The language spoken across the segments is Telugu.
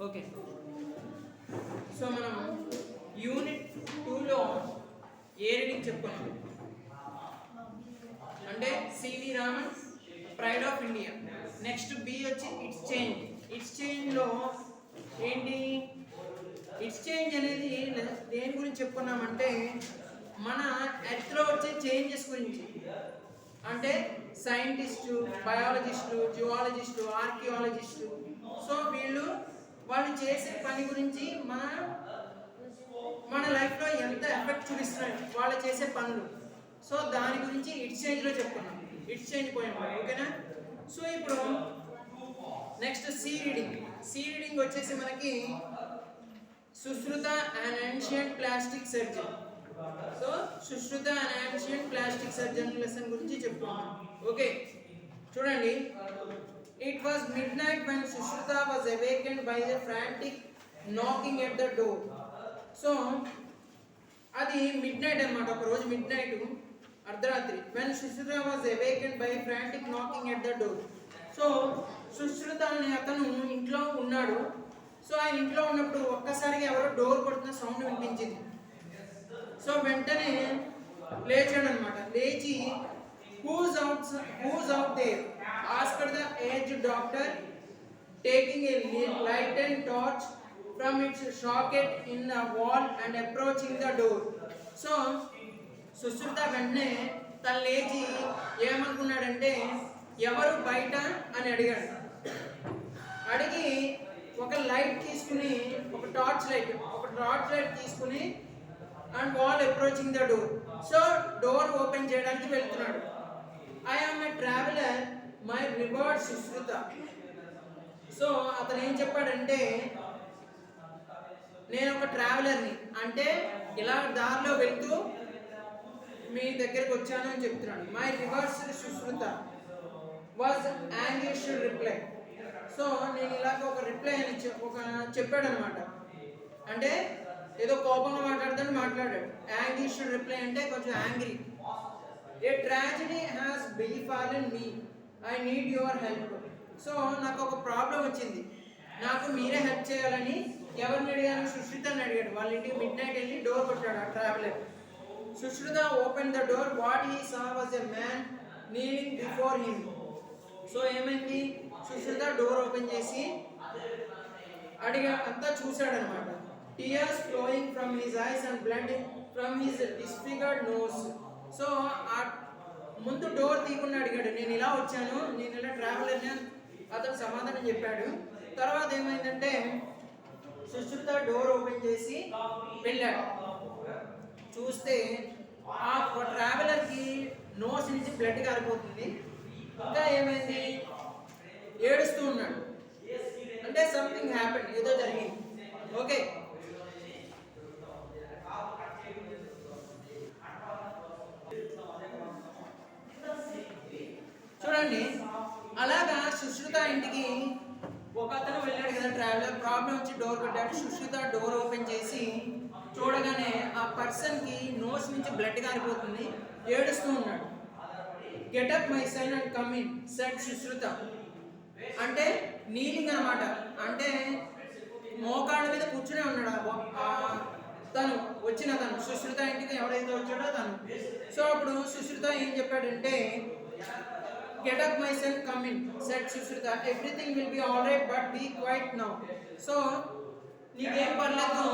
ఓకే, సో మనం యూనిట్ 2లో ఏ రీడింగ్ చెప్పుకున్నాం అంటే C V Raman pride of India. Next B వచ్చి ఇట్స్ చేంజ్. ఇట్స్ చేంజ్లో ఏంటి, ఇట్స్ చేంజ్ అనేది దేని గురించి చెప్పుకున్నామంటే మన ఎర్త్లో వచ్చే చేంజెస్ గురించి. అంటే scientist, biologist, geologist, archaeologist, so వాళ్ళు చేసే పని గురించి మన లైఫ్లో ఎంత ఎఫెక్ట్ చూపిస్తున్నాయి వాళ్ళు చేసే పనులు. సో దాని గురించి ఇట్స్ చేంజ్లో చెప్పుకున్నాం. ఇట్స్ చేంజ్ పోయాం, ఓకేనా. సో ఇప్పుడు next C reading. C reading వచ్చేసి మనకి Sushruta and ancient plastic surgeon. So Sushruta and ancient plastic surgeon lesson గురించి చెప్పుకున్నాం. ఓకే, చూడండి. It was midnight when Sushruta was awakened by the frantic knocking at the door. So అది midnight అన్నమాట. ఒక రోజు midnight అర్ధరాత్రి. When Sushruta was awakened by frantic knocking at the door. So Sushruta అనే అతను ఇంట్లో ఉన్నాడు. సో ఆయన ఇంట్లో ఉన్నప్పుడు ఒక్కసారిగా ఎవరో డోర్ కొడుతున్న సౌండ్ వినిపించింది. సో వెంటనే లేచాడు అనమాట. లేచి who's out there? asked the aged doctor, taking a lighted torch from its socket in the wall and approaching the door. So Sushruta వెంటనే తను లేచి ఏమనుకున్నాడంటే ఎవరు బయట అని అడిగాడు. అడిగి ఒక లైట్ తీసుకుని, ఒక టార్చ్ లైట్ తీసుకుని and wall approaching the door. So door open చేయడానికి వెళ్తున్నాడు. I am a traveler, my reward Sushruta. So అతను ఏం చెప్పాడంటే నేను ఒక ట్రావెలర్ని, అంటే ఇలా దారిలో వెళ్తూ మీ దగ్గరికి వచ్చాను అని చెప్తున్నాడు. My reverse Sushruta was English reply. So నేను ఇలాగ ఒక రిప్లై అని చెప్పాడు అనమాట. అంటే ఏదో కోపంగా మాట్లాడాడు. యాంగ్లిష్ రిప్లై అంటే కొంచెం angry. A tragedy has befallen me. I need your help. So నాకు ఒక ప్రాబ్లం వచ్చింది, నాకు మీరే హెల్ప్ చేయాలని ఎవరిని అడిగాను? సుశ్రుతని అడిగాడు. వాళ్ళ ఇంటికి midnight వెళ్ళి డోర్ కొట్టాడు ఆ traveller. Sushruta open the door. What he saw was a man kneeling before him. So ఏమైంది, సుశ్రుత డోర్ ఓపెన్ చేసి అంతా చూశాడనమాట. Tears flowing from his eyes and blood from his disfigured nose. So ఆ ముందు డోర్ తీయకుండా అడిగాడు, నేను ఇలా వచ్చాను, నేను ఇలా ట్రావెలర్ని. అతను సమాధానం చెప్పాడు. తర్వాత ఏమైందంటే సుశ్రుత డోర్ ఓపెన్ చేసి వెళ్ళాడు. చూస్తే ఆ ట్రావెలర్కి నోస్ నుంచి బ్లడ్ కారిపోతుంది. ఇంకా ఏమైంది, ఏడుస్తూ ఉన్నాడు. అంటే సంథింగ్ హ్యాపెండ్, ఏదో జరిగింది. ఓకే, చూడండి. అలాగా సుశ్రుత ఇంటికి ఒక అతను వెళ్ళాడు కదా ట్రావెలర్, ప్రాబ్లం వచ్చి డోర్ కొట్టాడు. సుశ్రుత డోర్ ఓపెన్ చేసి చూడగానే ఆ పర్సన్కి నోస్ నుంచి బ్లడ్ కారిపోతుంది, ఏడుస్తూ ఉన్నాడు. Get up my son and come in said Sushruta. అంటే నీలింగ్ అనమాట, అంటే మోకాళ్ళ మీద కూర్చునే ఉన్నాడు తను సుశ్రుత ఇంటికి ఎవరైతే వచ్చాడో తను. సో అప్పుడు సుశ్రుత ఏం చెప్పాడంటే get up my son, come in, said Sushruta. Everything will be all right, but be quiet now. So నీకేం పర్లేదు,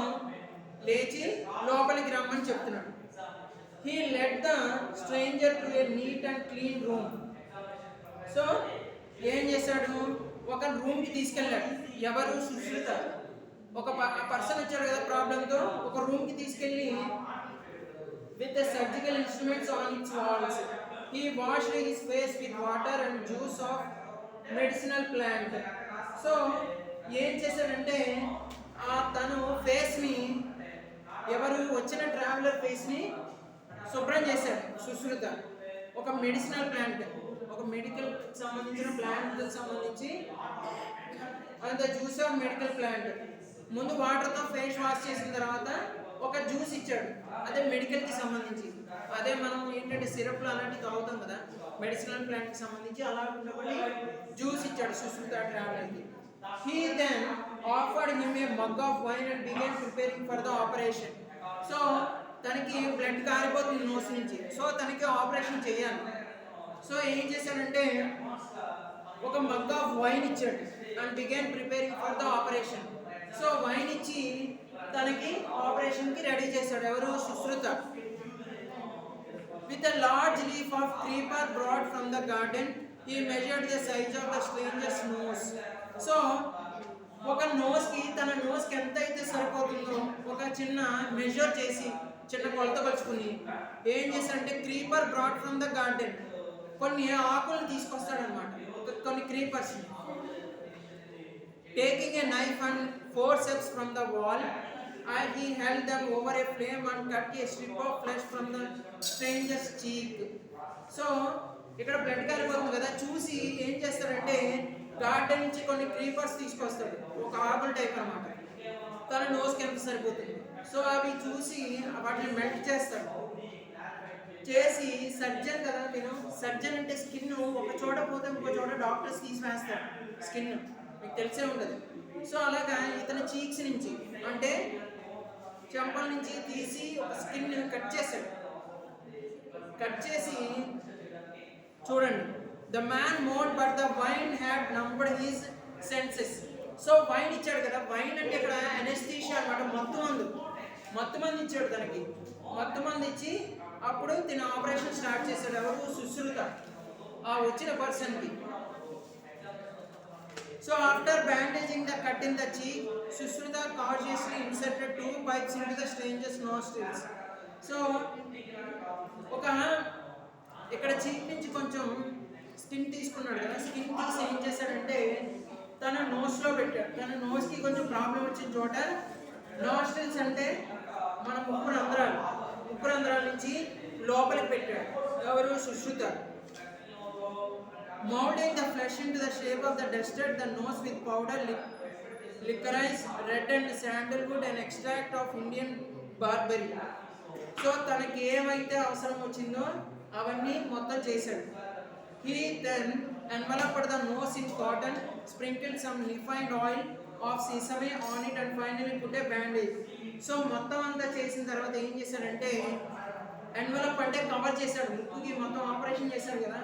లేచి లోపలికి రమ్మని చెప్తున్నాడు. He led the stranger to a neat and clean room. So ఏం చేశాడు, ఒక రూమ్కి తీసుకెళ్ళాడు. ఎవరు? సుశ్రుత. ఒక పర్సన్ వచ్చాడు కదా ప్రాబ్లంతో, ఒక రూమ్కి తీసుకెళ్ళి with the surgical instruments on its walls. He washed his face with water and juice of medicinal plant. So ఏం చేశాడంటే తను ఫేస్ని, ఎవరు వచ్చిన ట్రావెలర్ ఫేస్ని శుభ్రం చేశాడు సుశ్రుత. ఒక మెడిసినల్ ప్లాంట్, ఒక మెడికల్ సంబంధించిన ప్లాంట్ సంబంధించి అంత జ్యూస్ ఆఫ్ మెడికల్ ప్లాంట్. ముందు వాటర్తో ఫేస్ వాష్ చేసిన తర్వాత ఒక జ్యూస్ ఇచ్చాడు, అదే మెడికల్కి సంబంధించి. అదే మనం ఏంటంటే సిరప్లు అలాంటివి తాగుతాం కదా మెడిసినల్ ప్లాంట్కి సంబంధించి, అలా ఉన్నప్పుడు జ్యూస్ ఇచ్చాడు Sushruta ట్రావెలర్కి. He then offered him a mug of wine and began preparing for the operation. So తనకి బ్లడ్ కారిపోతుంది నోస్ నుంచి, సో తనకి ఆపరేషన్ చేయాలి. సో ఏం చేశాడంటే ఒక మగ్ ఆఫ్ వైన్ ఇచ్చాడు and began preparing for the operation. So wine ఇచ్చి తనకి ఆపరేషన్కి రెడీ చేశాడు. ఎవరు? Sushruta. With a large leaf of creeper brought from the garden, he measured the size of the stranger's nose. So, ఒక నోస్కి, తన నోస్కి ఎంత అయితే సరిపోతుందో ఒక చిన్న మెజర్ చేసి, చిన్న కొలత కొలుచుకుని ఏం చేశాడంటే creeper brought from the garden, కొన్ని ఆకులను తీసుకొస్తాడనమాట, కొన్ని క్రీపర్స్ని. Taking a knife and 4 steps from the wall, and he held them over a flame and cut a strip of flesh from the stranger's cheek. So ఇక్కడ బ్లడ్ కారిపోతుంది కదా, చూసి ఏం చేస్తాడంటే గార్డెన్ నుంచి కొన్ని క్రీపర్స్ తీసుకొస్తాడు, ఒక ఆకుల టైప్ అనమాట, తన నోస్కి ఎంత సరిపోతుంది. సో అవి చూసి వాటిని మెల్ట్ చేస్తాడు. చేసి సర్జన్ కదా, నేను సర్జన్ అంటే స్కిన్ ఒక చోట పోతే ఇంకో చోట డాక్టర్స్ తీసివేస్తాడు స్కిన్, మీకు తెలిసే ఉండదు. సో అలాగా ఇతని చీక్స్ నుంచి అంటే చెంపల నుంచి తీసి ఒక స్కిన్ కట్ చేశాడు. కట్ చేసి చూడండి, the man moaned but the wine had numbered his senses. So wine ఇచ్చాడు కదా, వైన్ అంటే ఇక్కడ అనెస్థీషియా అనమాట, మత్తు మంది ఇచ్చాడు తనకి. మత్తు మంది ఇచ్చి అప్పుడు తిన ఆపరేషన్ స్టార్ట్ చేశాడు. ఎవరు? సుశ్రుత, ఆ వచ్చిన పర్సన్కి. So after bandaging the cut in the cheek, Sushruta cautiously inserted 2 pipes into the stranger's nostrils. So ఒక ఇక్కడ చీక్ నుంచి కొంచెం స్కిన్ తీసుకున్నాడు కదా, స్కిన్ తీసి ఏం చేశాడంటే తన నోస్లో పెట్టాడు. తన నోస్కి కొంచెం ప్రాబ్లం వచ్చిన చోట, నాస్ట్రిల్స్ అంటే మన ముక్కు రంధ్రాల నుంచి లోపలికి పెట్టాడు. ఎవరు? Sushruta. Molding the flesh into the shape of the dusted the nose with powder, licorice, red and sandalwood and extract of Indian barberry. So తనకి ఏమైతే అవసరం వచ్చిందో అవన్నీ మొత్తం చేశాడు. He then enveloped the nose in cotton, sprinkled some refined oil of sesame on it and finally put a bandage. So మొత్తం అంతా చేసిన తర్వాత ఏం చేశాడంటే ఎన్వలప్ అంటే కవర్ చేశాడు, ముక్కుకి మొత్తం ఆపరేషన్ చేశాడు కదా.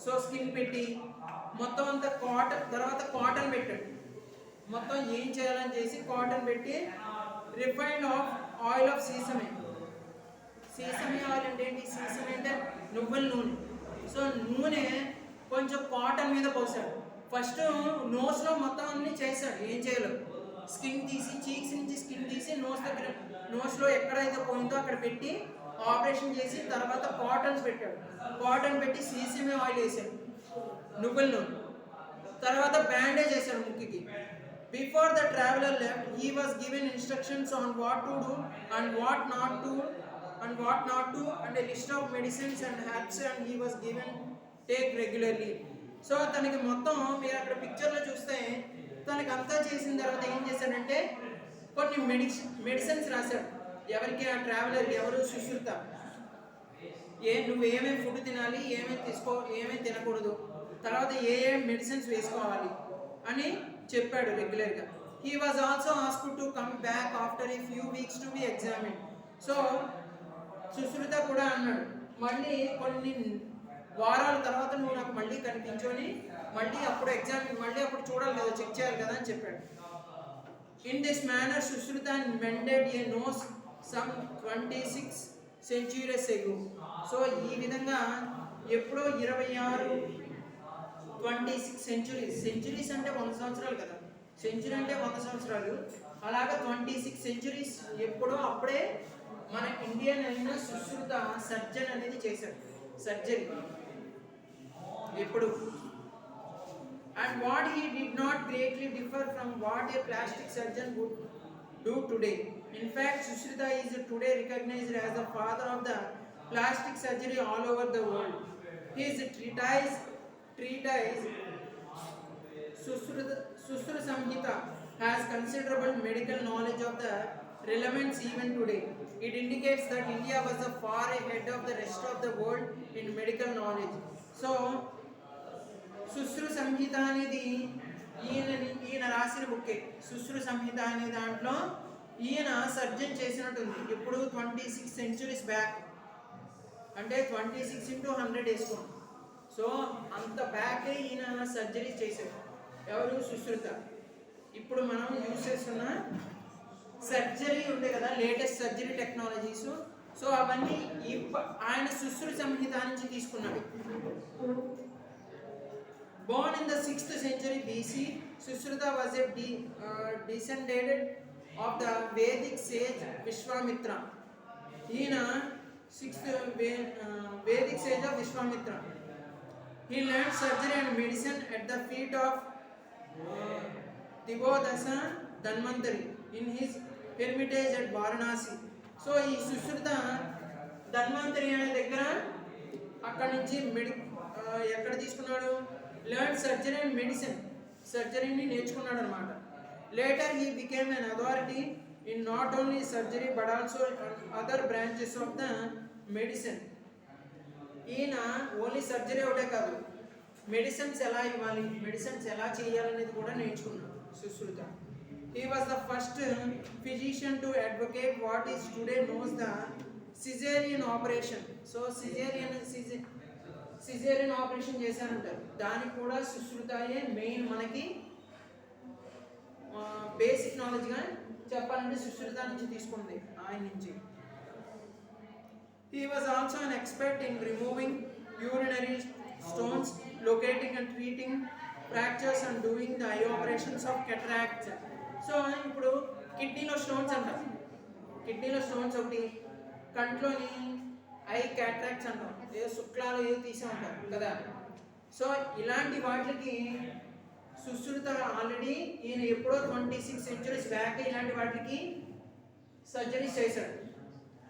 సో స్కిన్ పెట్టి మొత్తం అంతా కాటన్ పెట్టాడు. మొత్తం ఏం చేయాలని చేసి కాటన్ పెట్టి రిఫైన్డ్ ఆయిల్ ఆఫ్ సీసమే ఆయిల్ అంటే ఏంటి? సీసమే అంటే నువ్వుల నూనె. సో నూనె కొంచెం కాటన్ మీద పోసాడు. ఫస్ట్ నోస్లో మొత్తం అన్ని చేశాడు. ఏం చేయాలో స్కిన్ తీసి, చీక్స్ నుంచి స్కిన్ తీసి నోస్లో ఎక్కడైతే పోయిందో అక్కడ పెట్టి ఆపరేషన్ చేసి తర్వాత కాటన్ పెట్టి సీసమే ఆయిల్ వేసాడు, నువ్వుల నూనె. తర్వాత బ్యాండేజ్ వేసాడు ముక్కుకి. Before the traveller left he was given instructions on what to do and what not to and a list of medicines and herbs and he was given take regularly. So తనకి మొత్తం మీరు అక్కడ పిక్చర్లో చూస్తే తనకి అంతా చేసిన తర్వాత ఏం చేశాడంటే కొన్ని మెడిసిన్స్ రాశాడు. ఎవరికి? ఆ ట్రావెలర్కి. ఎవరు? సుశ్రుత. నువ్వు ఏమేమి ఫుడ్ తినాలి, ఏమేమి తినకూడదు, తర్వాత ఏ మెడిసిన్స్ వేసుకోవాలి అని చెప్పాడు రెగ్యులర్గా. He was also asked to come back after a few weeks to be examine. So Sushruta కూడా అన్నాడు, మళ్ళీ కొన్ని వారాల తర్వాత నువ్వు నాకు మళ్ళీ కనిపించుని మళ్ళీ అప్పుడు అప్పుడు చూడాలి కదా, చెక్ చేయాలి కదా అని చెప్పాడు. In this manner Sushruta mended a nose some 26 centuries ago. So ఈ విధంగా ఎప్పుడో 26 సెంచురీస్ అంటే 100 సంవత్సరాలు కదా, సెంచురీ అంటే 100 సంవత్సరాలు, అలాగా 26 centuries ఎప్పుడో అప్పుడే మన ఇండియన్ అయిన సుశ్రుత సర్జన్ అనేది చేశాడు, సర్జరీ ఎప్పుడు. And what he did not greatly differ from what a plastic surgeon would do today. In fact, Sushruta is today recognized as the father of the plastic surgery all over the world. His treatise Susruta Samhita has considerable medical knowledge of the relevance even today. It indicates that India was far ahead of the rest of the world in medical knowledge. So, సుశ్రు సంహిత అనేది ఈయన రాసిన రాసిన బుక్కే సుశ్రు సంహిత అనే దాంట్లో ఈయన సర్జన్ చేసినట్టుంది. ఇప్పుడు 26 centuries బ్యాక్, అంటే 26 into 100 వేసుకోండి. సో అంత బ్యాకే ఈయన సర్జరీ చేశారు. ఎవరు? సుశ్రుత. ఇప్పుడు మనం యూజ్ చేస్తున్న సర్జరీ ఉండే కదా, లేటెస్ట్ సర్జరీ టెక్నాలజీస్, సో అవన్నీ ఆయన సుశ్రు సంహిత నుంచి తీసుకున్నాడు. Born in the 6th century BC, Sushruta was a descendant of the Vedic sage Vishwamitra. ఈయన 6th Vedic sage of Vishwamitra. He learned surgery and medicine at the feet of Divodasa Dhanvantari in his hermitage at Varanasi. So ఈ సుశ్రుత ధన్వంతరి అనే దగ్గర అక్కడి నుంచి ఎక్కడ తీసుకున్నాడు? లెర్న్ సర్జరీ అండ్ మెడిసిన్, సర్జరీని నేర్చుకున్నాడు అనమాట. Later he became an authority in not only surgery but also other branches of the medicine. ఈయన ఓన్లీ సర్జరీ ఒకటే కాదు, మెడిసిన్స్ ఎలా ఇవ్వాలి, మెడిసిన్స్ ఎలా చేయాలనేది కూడా నేర్చుకున్నాడు Sushruta. He was the first physician to advocate what is today known as the cesarean operation. So cesarean operation చేశారంటారు. దానికి కూడా సుశ్రుతయే మెయిన్. మనకి బేసిక్ నాలెడ్జ్గా చెప్పాలంటే సుశ్రుత నుంచి తీసుకుంది, ఆయన నుంచి. He was also an expert in removing urinary stones, locating and treating fractures and doing the eye operations of cataracts. So ఇప్పుడు కిడ్నీలో స్టోన్స్ అంటాం, కిడ్నీలో స్టోన్స్ ఒకటి, కంట్లోని ఐ క్యాట్రాక్ట్స్ అంటాం, ఏదో శుక్లాలు ఏదో తీసే ఉంటారు కదా. సో ఇలాంటి వాటికి సుశ్రుత ఆల్రెడీ ఈయన ఎప్పుడో 26 centuries బ్యాక్ ఇలాంటి వాటికి సర్జరీస్ చేశాడు.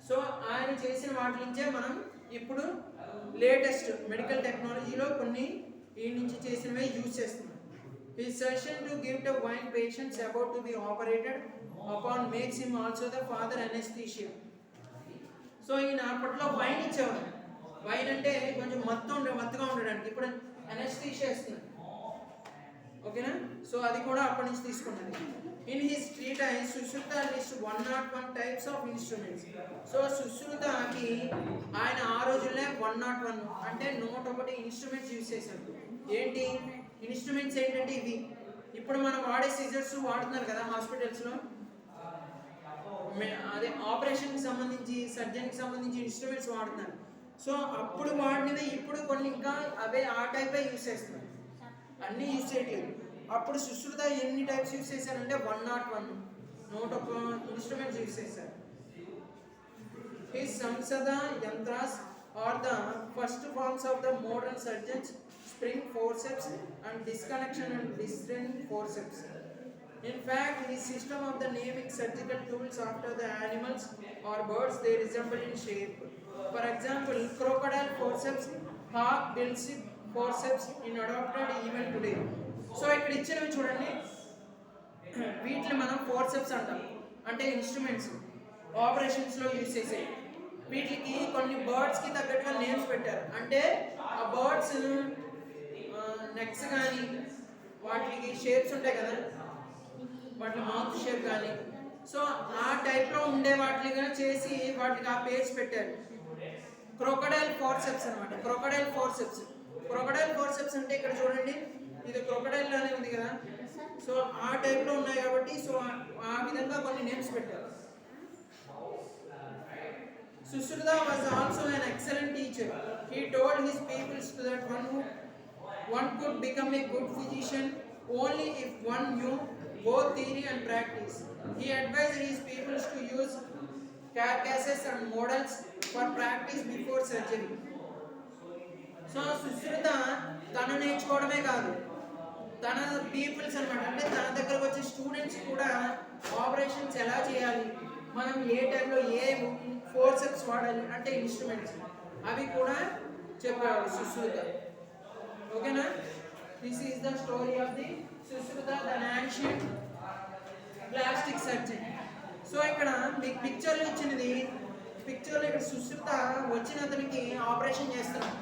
సో ఆయన చేసిన వాటి నుంచే మనం ఇప్పుడు లేటెస్ట్ మెడికల్ టెక్నాలజీలో కొన్ని ఈ నుంచి చేసినవే యూజ్ చేస్తున్నాం. His session to give to wine patients about to be operated upon makes him also the father anesthesia. So ఈయన అప్పట్లో వైన్ ఇచ్చేవాడు. వైన్ అంటే కొంచెం మత్తుగా ఉండడానికి, ఇప్పుడు అనెస్థీషియా ఇస్తుంది, ఓకేనా. సో అది కూడా అప్పటి నుంచి తీసుకున్నది. In his treatise Sushruta list 101 types of instruments. So సుశ్రుతకి ఆయన ఆ రోజుల్లో 101 అంటే 101 ఇన్స్ట్రుమెంట్స్ యూజ్ చేశారు. ఏంటి ఇన్స్ట్రుమెంట్స్ ఏంటంటే ఇవి ఇప్పుడు మనం వాడే సిజర్స్ వాడుతున్నారు కదా హాస్పిటల్స్లో, అదే ఆపరేషన్కి సంబంధించి సర్జరీకి సంబంధించి ఇన్స్ట్రుమెంట్స్ వాడుతున్నారు. సో అప్పుడు వాడినవి ఇప్పుడు కొన్ని ఇంకా అవే ఆ టైపే యూజ్ చేస్తున్నారు, అన్నీ యూజ్ చేయట్లేదు. అప్పుడు సుశ్రుత ఎన్ని టైప్స్ యూజ్ చేశారంటే 101 ఇన్స్ట్రుమెంట్స్ యూజ్ చేశారు. His samsada yantras are the first forms of the modern surgeons, spring forceps and disconnection and discerning forceps. In fact, his system of the naming surgical tools after the animals or birds they resemble in shape. For example, crocodile forceps, hawk bill's forceps in adopted even today. So ఇక్కడ ఇచ్చినవి చూడండి, వీటిని మనం ఫోర్సెప్స్ అంటాం, అంటే ఇన్స్ట్రుమెంట్స్ ఆపరేషన్స్లో యూజ్ చేసే. వీటికి కొన్ని బర్డ్స్కి తగ్గట్టుగా నేమ్స్ పెట్టారు, అంటే ఆ బర్డ్స్ నెక్స్ కానీ వాటికి షేప్స్ ఉంటాయి కదా, వాటి మౌత్ షేప్ కానీ, సో ఆ టైప్లో ఉండే వాటిగా చేసి వాటికి ఆ పేర్స్ పెట్టారు. క్రొకడైల్ ఫోర్సెప్స్ అనమాట. క్రొకడైల్ ఫోర్సెప్స్ అంటే ఇక్కడ చూడండి, ఇది క్రొకడైల్ లానే ఉంది కదా, సో ఆ టైప్లో ఉన్నాయి కాబట్టి సో ఆ విధంగా కొన్ని నేమ్స్ పెట్టారు. Sushruta was also an excellent teacher. He told his pupils that one could become a good physician only if one knew both theory and practice. He advised his pupils to use carcasses and models for practice before surgery. So Sushruta తను నేర్చుకోవడమే కాదు, తన పీపుల్స్ అనమాట, అంటే తన దగ్గరకు వచ్చే స్టూడెంట్స్ కూడా ఆపరేషన్స్ ఎలా చేయాలి, మనం ఏ టైంలో ఏ ఫోర్సెప్స్ వాడాలి, అంటే ఇన్స్ట్రుమెంట్స్ అవి కూడా చెప్పాడు సుశ్రుత. ఓకేనా. This is the story of the Sushruta the ancient plastic surgeon. So ఇక్కడ మీకు పిక్చర్లో ఇచ్చినది, పిక్చర్లో ఇక్కడ సుశ్రుత వచ్చిన అతనికి ఆపరేషన్ చేస్తున్నాం,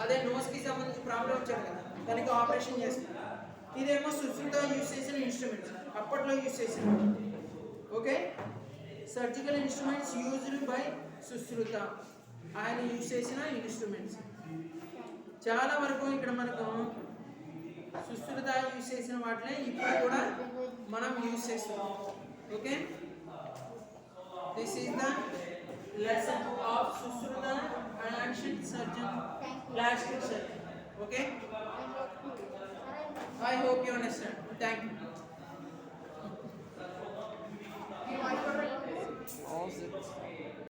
అదే నోస్కి సంబంధించి ప్రాబ్లం వచ్చాడు కదా, దానికి ఆపరేషన్ చేస్తున్నాం. ఇదేమో సుశ్రుత యూస్ చేసిన ఇన్స్ట్రుమెంట్స్, అప్పట్లో యూస్ చేసిన. Okay, surgical instruments used by Sushruta, ఆయన యూస్ చేసిన ఇన్స్ట్రుమెంట్స్. చాలా వరకు ఇక్కడ మనకు సుశ్రుత యూస్ చేసిన వాటినే ఇప్పుడు కూడా మనం యూస్ చేస్తున్నాం. Okay, this is the lesson of Sushruta and ancient surgeon, plastic surgeon. Okay, I hope you understand. Thank you.